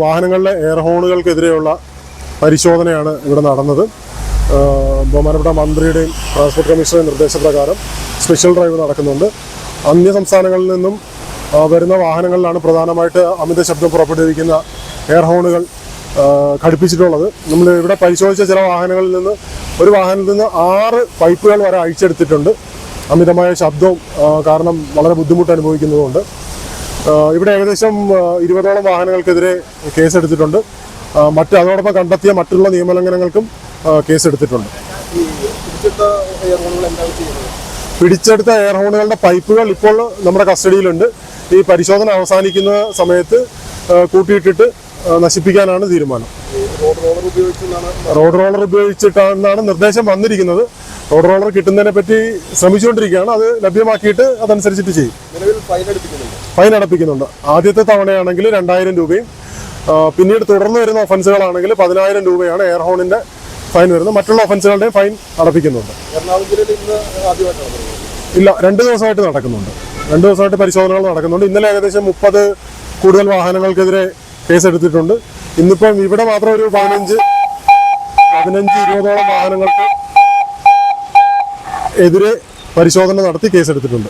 വാഹനങ്ങളിലെ air ഹോണുകൾക്കെതിരെയുള്ള പരിശോധനയാണ് ഇവിടെ നടന്നത്. ബഹുമാനപ്പെട്ട മന്ത്രിയുടെയും ട്രാൻസ്പോർട്ട് കമ്മീഷണറുടെയും നിർദ്ദേശപ്രകാരം സ്പെഷ്യൽ ഡ്രൈവ് നടക്കുന്നുണ്ട്. അന്യ സംസ്ഥാനങ്ങളിൽ നിന്നും വരുന്ന വാഹനങ്ങളിലാണ് പ്രധാനമായിട്ട് അമിത ശബ്ദം പുറപ്പെടുവിക്കുന്ന എയർ ഹോണുകൾ ഘടിപ്പിച്ചിട്ടുള്ളത്. നമ്മൾ ഇവിടെ പരിശോധിച്ച ചില ഒരു വാഹനത്തിൽ നിന്ന് 6 പൈപ്പുകൾ വരെ അഴിച്ചെടുത്തിട്ടുണ്ട്. അമിതമായ ശബ്ദവും കാരണം വളരെ ബുദ്ധിമുട്ട് അനുഭവിക്കുന്നതുകൊണ്ട് ഇവിടെ ഏകദേശം 20ഓളം വാഹനങ്ങൾക്കെതിരെ കേസെടുത്തിട്ടുണ്ട്. അതോടൊപ്പം കണ്ടെത്തിയ മറ്റുള്ള നിയമലംഘനങ്ങൾക്കും കേസെടുത്തിട്ടുണ്ട്. പിടിച്ചെടുത്ത എയർ ഹോണുകളുടെ പൈപ്പുകൾ ഇപ്പോൾ നമ്മുടെ കസ്റ്റഡിയിലുണ്ട്. ഈ പരിശോധന അവസാനിക്കുന്ന സമയത്ത് കൂട്ടിയിട്ടിട്ട് നശിപ്പിക്കാനാണ് തീരുമാനം. റോഡ് റോളർ ഉപയോഗിച്ചിട്ടാണ് നിർദ്ദേശം വന്നിരിക്കുന്നത്. റോഡ് റോളർ കിട്ടുന്നതിനെ പറ്റി ശ്രമിച്ചുകൊണ്ടിരിക്കുകയാണ്. അത് ലഭ്യമാക്കിയിട്ട് അതനുസരിച്ചിട്ട് ചെയ്യും. ഫൈൻ അടപ്പിക്കുന്നുണ്ട്. ആദ്യത്തെ തവണയാണെങ്കിൽ 2000 രൂപയും പിന്നീട് തുടർന്ന് വരുന്ന ഒഫൻസുകളാണെങ്കിൽ 10000 രൂപയാണ് എയർ ഹോണിന്റെ ഫൈൻ വരുന്നത്. മറ്റുള്ള ഒഫൻസുകളുടെയും ഫൈൻ അടപ്പിക്കുന്നുണ്ട്. ഇല്ല, 2 ദിവസമായിട്ട് നടക്കുന്നുണ്ട്. 2 ദിവസമായിട്ട് പരിശോധനകൾ നടക്കുന്നുണ്ട്. ഇന്നലെ ഏകദേശം 30 കൂടുതൽ വാഹനങ്ങൾക്കെതിരെ കേസെടുത്തിട്ടുണ്ട്. ഇന്നിപ്പം ഇവിടെ മാത്രം ഒരു 15-20ഓളം വാഹനങ്ങൾക്ക് എതിരെ പരിശോധന നടത്തി കേസെടുത്തിട്ടുണ്ട്.